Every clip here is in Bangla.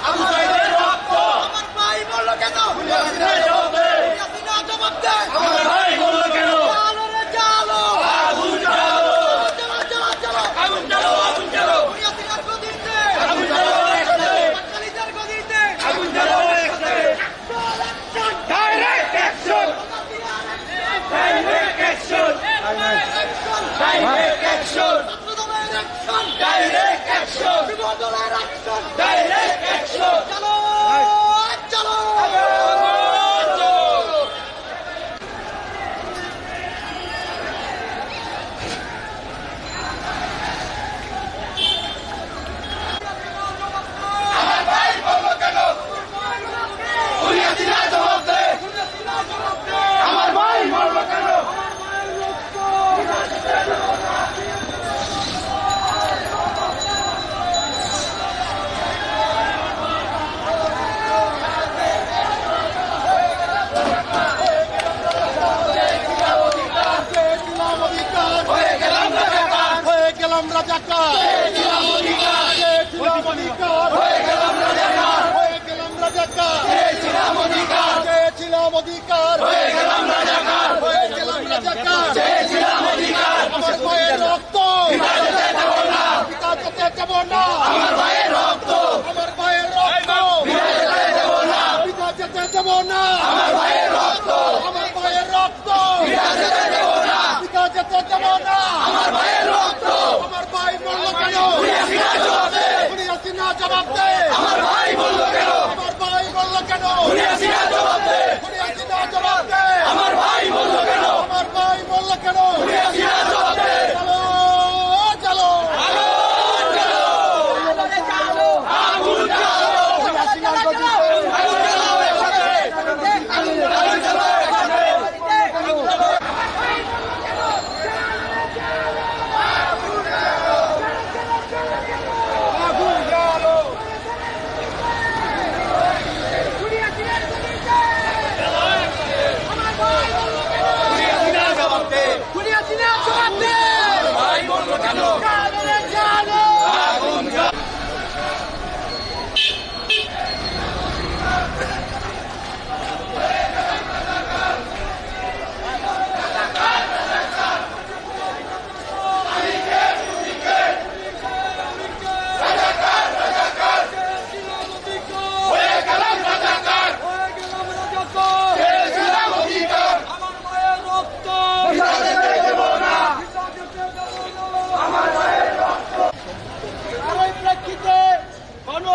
আবু সাইদের রক্ত আমার ভাই বলল কেন জবাব দে জবাব দে আমার ভাই বলল কেন চালো রে চালো আগুন চালো চলো চলো আগুন চালো ইয়াসিনের গদিতে আগুন চালো একসাথে বাঙালিদের গদিতে আগুন চালো একসাথে direct action direct action direct action direct action direct action চলো চলো আমার ভাই বলল কেন ইয়াসিনের জবাব দে আমার ভাই বলল কেন আমার ভাইয়ের রক্ত আমার ভাইয়ের রক্ত যেতে দেব না আমার ভাইয়ের রক্ত আমার ভাইয়ের রক্ত যেতে দেব না আমার ভাইয়ের রক্ত আমার ভাই বলল কেন ইয়াসিনের জবাব দে আমার ভাই বলল কেন আমার ভাই বলল কেন ইয়াসিনের জবাব দে ইয়াসিনের জবাব দে আমার ভাই বলল কেন আমার ভাই বলল কেন ইয়াসিনের জবাব দে চলো চলো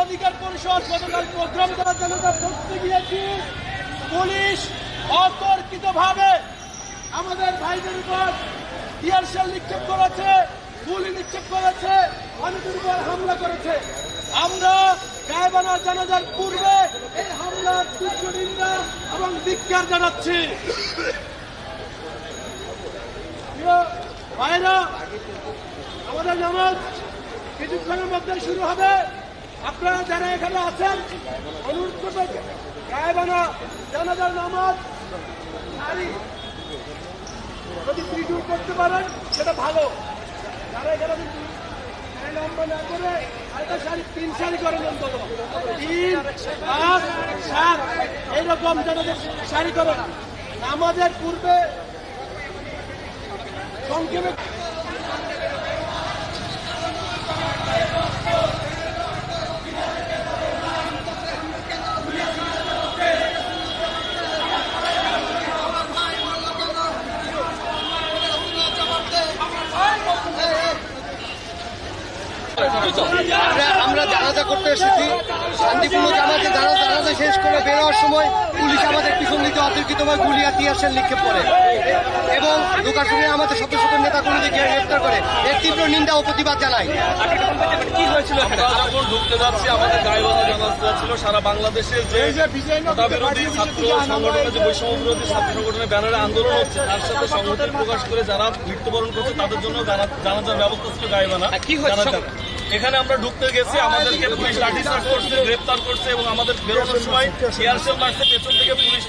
অধিকার পরিষদ গতকাল প্রোগ্রাম করার জন্য করতে গিয়েছি পুলিশ অতর্কিতভাবে আমাদের ভাইদের উপর টিয়ার শেল নিক্ষেপ করেছে, গুলি নিক্ষেপ করেছে, অনেকের উপর হামলা করেছে। আমরা গায়েবানা জানাজার পূর্বে এই হামলার তীব্র নিন্দা এবং ধিক্কার জানাচ্ছি। ভাইরা, আমাদের নামাজ কিছুক্ষণের মধ্যে শুরু হবে। আপনারা যারা এখানে আছেন অনুরোধ করবেন গায়েবানা জানাজার নামাজ যদি ত্রিদূর করতে পারেন সেটা ভালো। যারা এখানে লম্বা না করে আরেকটা শাড়ি 3 শাড়ি করেন, অন্তত 3, 5, 7 এইরকম জানাজার শাড়ি করেন। নামাজের পূর্বে সংক্ষেপে আমরা জানাজা করতে এসেছি, শান্তিপূর্ণ জানাজা শেষ করে বেরোয়ার সময় পুলিশ আমাদের পিছন দিকে অতর্কিতভাবে গুলি আর টিয়ার শেল নিক্ষেপ করে এবং দোকান শুনে আমাদের শত শত নেতাকর্মীদেরকে গ্রেফতার করে। এর তীব্র নিন্দা ও প্রতিবাদ জানাই। কি হয়েছিল? যখন ঢুকতে যাচ্ছি আমাদের গায়েবানা জানাজা ছিল সারা বাংলাদেশে যে বিরোধী ছাত্র সংগঠনের যে বৈষম্য বিরোধী ছাত্র সংগঠনের ব্যানারে আন্দোলন হচ্ছে তার সাথে সংহতি প্রকাশ করে যারা মৃত্যুবরণ করছে তাদের জন্য জানাজার ব্যবস্থা ছিল গায়েবানা। এখানে আমরা ঢুকতে গেছি, আমাদেরকে পুলিশ লাঠিচার্জ করছে, গ্রেপ্তার করছে এবং আমাদের বেরোনোর সময় টিয়ার শেল মারছে। পেছন থেকে পুলিশ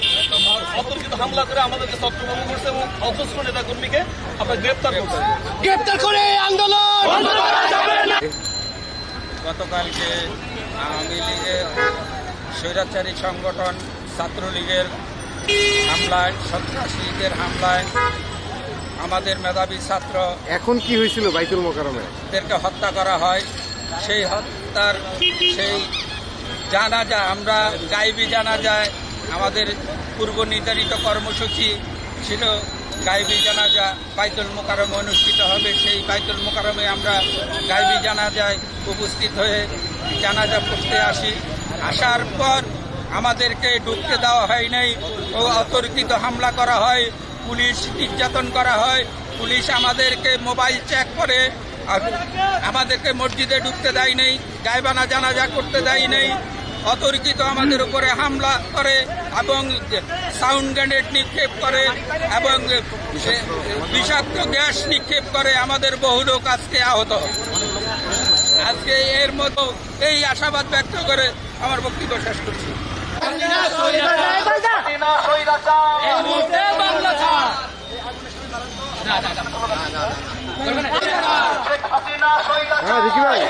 অতর্কিত হামলা করে আমাদেরকে ছত্রভঙ্গ করছে এবং অজস্র নেতাকর্মীকে আমরা গ্রেপ্তার করছে। গ্রেপ্তার করে আন্দোলন গতকালকে আওয়ামী লীগের স্বৈরাচারী সংগঠন ছাত্রলীগের হামলায়, সন্ত্রাসীদের হামলায় আমাদের মেধাবী ছাত্র এখন কি হয়েছিল বাইতুল মোকাররমে? দেরকে হত্যা করা হয়। সেই হত্যার সেই জানাজা, আমরা গায়েবী জানাজায়, আমাদের পূর্ব নির্ধারিত কর্মসূচি ছিল গায়েবী জানাজা বাইতুল মোকাররমে অনুষ্ঠিত হবে। সেই বাইতুল মোকাররমে আমরা গায়েবী জানাজায় উপস্থিত হয়ে জানাজা পড়তে আসি। আসার পর আমাদেরকে ঢুকতে দেওয়া হয় নাই ও অতর্কিত হামলা করা হয়, পুলিশ নির্যাতন করা হয়। পুলিশ আমাদেরকে মোবাইল চেক করে, আমাদেরকে মসজিদে ঢুকতে দেয় নেই, গায়েবানা জানাজা করতে দেয় নেই, অতর্কিত আমাদের উপরে হামলা করে এবং সাউন্ড গ্রেনেড নিক্ষেপ করে এবং বিষাক্ত গ্যাস নিক্ষেপ করে। আমাদের বহু লোক আজকে আহত। আজকে এর মতো এই আশাবাদ ব্যক্ত করে আমার বক্তব্য শেষ করছি। হ্যাঁ রিকি ভাই,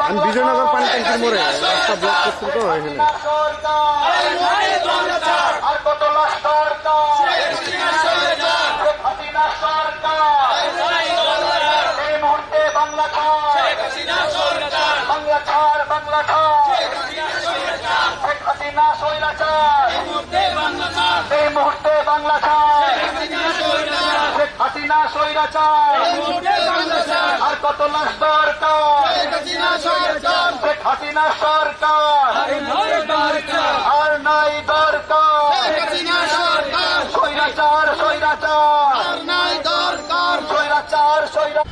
আমি বিজয়নগর পানি ট্যাঙ্কির মোড়ে রাস্তা ব্লক করছি তো এখানে। হাসিনা স্বৈরাচার আর কত লাশ দরকার? শেখ হাসিনা সরকার আর নাই দরকার। স্বৈরাচার স্বৈরাচার স্বৈরাচার স্বৈরাচার।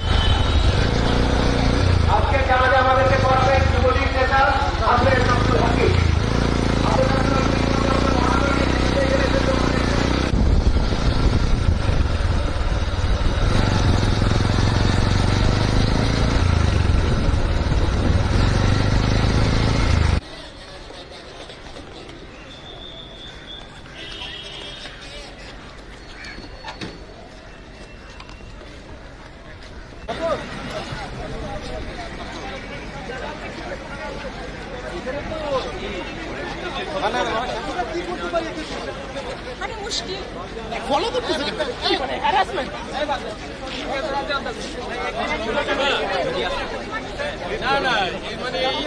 আজকে যারা আমাদেরকে করবেন যুবলীগ নেতা আমাদের ডক্টর হাকিম। ফলো করতেছে হ্যারাসমেন্ট।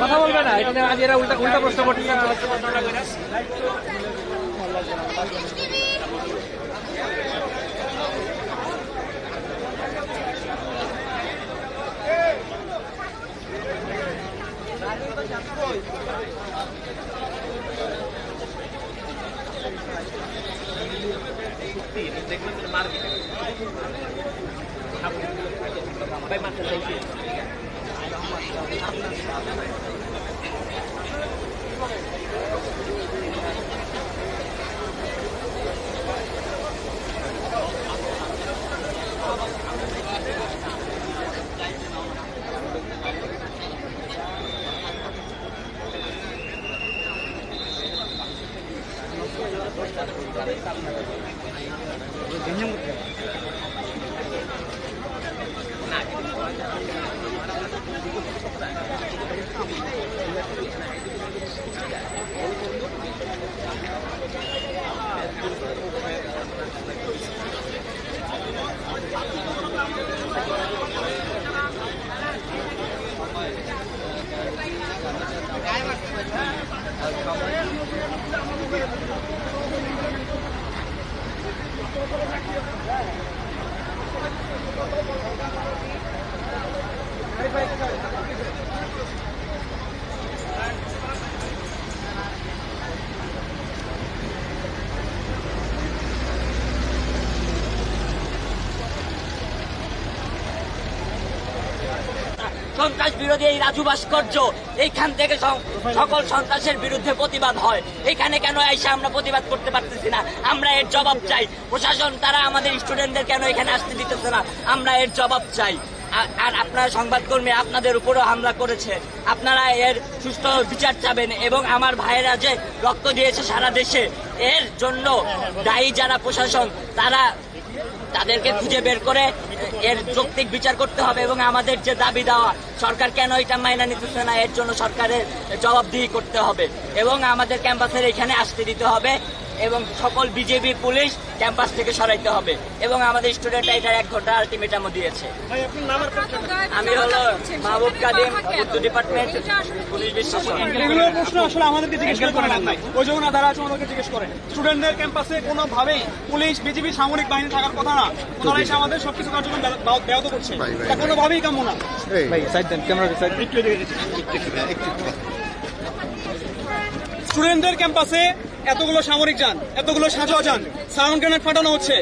কথা বলবে না, এটা আজ এরা উল্টা উল্টা প্রশ্ন করছে। সন্ত্রাস বিরোধী এই রাজু ভাস্কর্য, এইখান থেকে সকল সন্ত্রাসের বিরুদ্ধে প্রতিবাদ হয়। এখানে কেন এসে আমরা প্রতিবাদ করতে পারতেছি না? আমরা এর জবাব চাই। প্রশাসন তারা আমাদের স্টুডেন্টদের কেন এখানে আসতে দিতেছে না? আমরা এর জবাব চাই। আর আপনারা সংবাদকর্মী, আপনাদের উপরেও হামলা করেছে, আপনারা এর সুষ্ঠু বিচার চাবেন। এবং আমার ভাইয়েরা যে রক্ত দিয়েছে সারা দেশে, এর জন্য দায়ী যারা প্রশাসন, তারা তাদেরকে খুঁজে বের করে এর যৌক্তিক বিচার করতে হবে এবং আমাদের যে দাবি দেওয়া সরকার কেন এটা মাইনা নিতেছে না এর জন্য সরকারের জবাবদিহি করতে হবে এবং আমাদের ক্যাম্পাসের এখানে আসতে দিতে হবে এবং সকল বিজেপি পুলিশ ক্যাম্পাস থেকে সরাইতে হবে এবং আমাদের স্টুডেন্টরা এটার 1 ঘন্টা আলটিমেটামও দিয়েছে। আমি হলো মাহবুব কাদিম, উর্দু ডিপার্টমেন্ট, পুলিশ বিশ্বাস। এগুলো প্রশ্ন আসলে আমাদেরকে জিজ্ঞেস করে না, ওই জন্য যারা আছে আমাদেরকে জিজ্ঞেস করে। স্টুডেন্টদের ক্যাম্পাসে কোনোভাবেই পুলিশ বিজেপি সামরিক বাহিনী থাকার কথা না, ওনারা এসে আমাদের সবকিছু কার্যক্রম ব্যাহত করছে, এটা কোনোভাবেই কাম্য না। স্টুডেন্টদের ক্যাম্পাসে এতগুলো সামরিক যান, এতগুলো সাঁজোয়া যান, সাউন্ড গ্রেনেড ফাটানো হচ্ছে,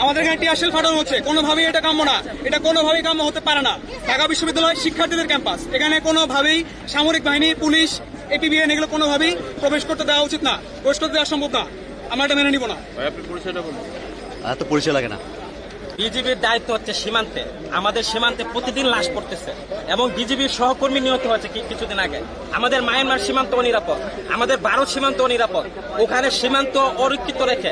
আমাদের এখানে টিয়ার শেল ফাটানো হচ্ছে, কোনোভাবেই এটা কাম্য না, এটা কোনোভাবেই কাম্য হতে পারে না। ঢাকা বিশ্ববিদ্যালয় শিক্ষার্থীদের ক্যাম্পাস, এখানে কোনোভাবেই সামরিক বাহিনী, পুলিশ, এপিবিএন এগুলো কোনোভাবেই প্রবেশ করতে দেওয়া উচিত না, প্রবেশ করতে দেওয়া সম্ভব না, আমরা এটা মেনে নিব না। এত পরিচয় লাগে না। বিজিবির দায়িত্ব হচ্ছে সীমান্তে, আমাদের সীমান্তে প্রতিদিন লাশ পড়তেছে এবং বিজিবির সহকর্মী নিহত হয়েছে কিছুদিন আগে। আমাদের মায়ানমার সীমান্ত অনিরাপদ, আমাদের ভারত সীমান্ত অনিরাপদ, ওখানে সীমান্ত অরক্ষিত রেখে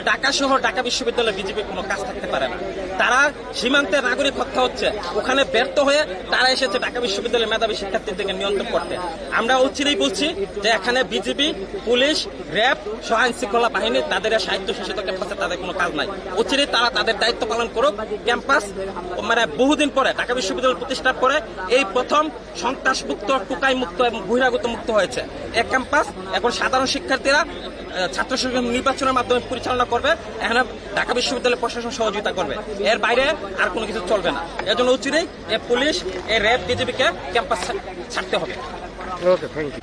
ঢাকা শহর, ঢাকা বিশ্ববিদ্যালয়ে বিজিবির কোনো কাজ থাকতে পারে না। তারা সীমান্তে নাগরিক হত্যা হচ্ছে, ওখানে ব্যর্থ হয়ে তারা এসেছে ঢাকা বিশ্ববিদ্যালয়ের মেধাবী শিক্ষার্থীদেরকে নিয়ন্ত্রণ করতে। আমরা অচিরেই বলছি যে এখানে বিজিবি, পুলিশ, র্যাব, আইন শৃঙ্খলা বাহিনী তাদের স্বায়ত্তশাসিত ক্যাম্পাসে তাদের কোনো কাজ নাই। অচিরেই তারা তাদের দায়িত্ব পালন করুক। ক্যাম্পাস মানে বহুদিন পরে ঢাকা বিশ্ববিদ্যালয় প্রতিষ্ঠার পরে এই প্রথম সন্ত্রাসমুক্ত, টুকাই মুক্ত এবং বহিরাগত মুক্ত হয়েছে এক ক্যাম্পাস। এখন সাধারণ শিক্ষার্থীরা ছাত্র সংসদ নির্বাচনের মাধ্যমে পরিচালনা করবে, এখানে ঢাকা বিশ্ববিদ্যালয় প্রশাসন সহযোগিতা করবে, এর বাইরে আর কোনো কিছু চলবে না। এর জন্য অচিরেই এই পুলিশ, এই র্যাব, বিজেপিকে ক্যাম্পাস ছাড়তে হবে। ওকে, থ্যাংক ইউ।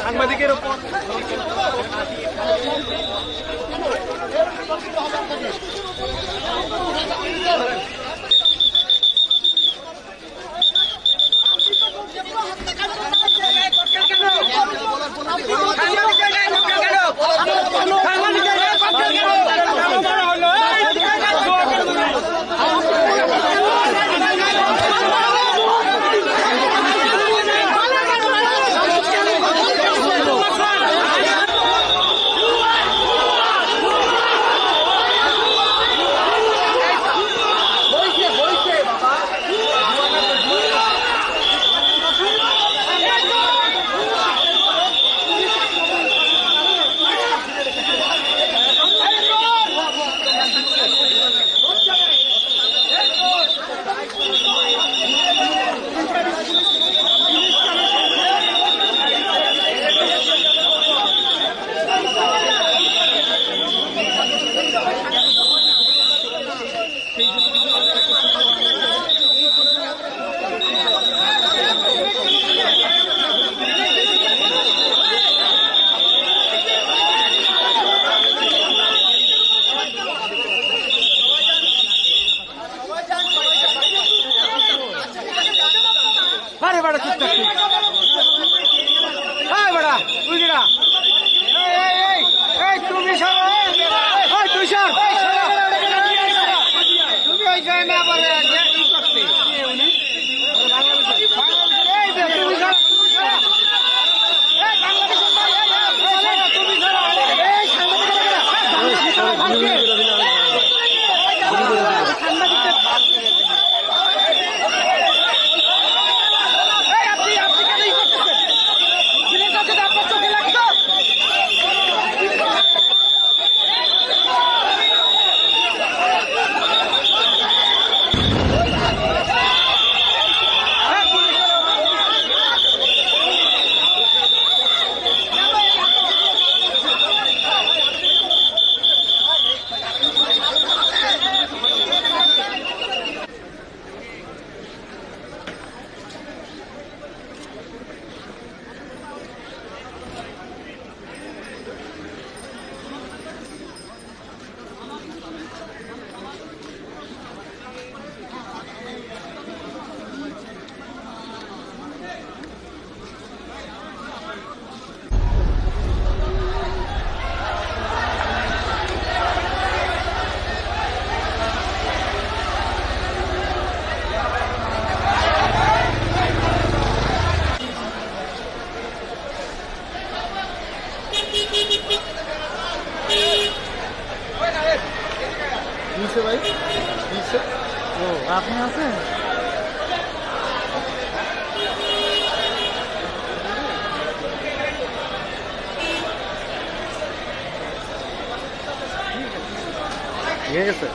সাংবাদিকের উপর আপনি আছেন? ঠিক আছে।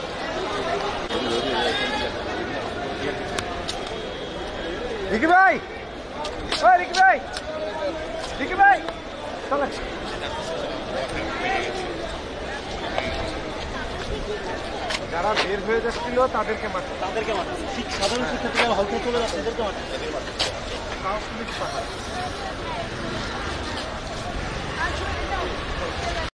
রিকি ভাই, ওই রিকি ভাই, রিকি ভাই, চলেন। যারা বের হয়ে যাচ্ছিল তাদেরকে মারছে, সাধারণ শিক্ষার্থীরা হল থেকে চলে যাচ্ছে, এদেরকে মারছে।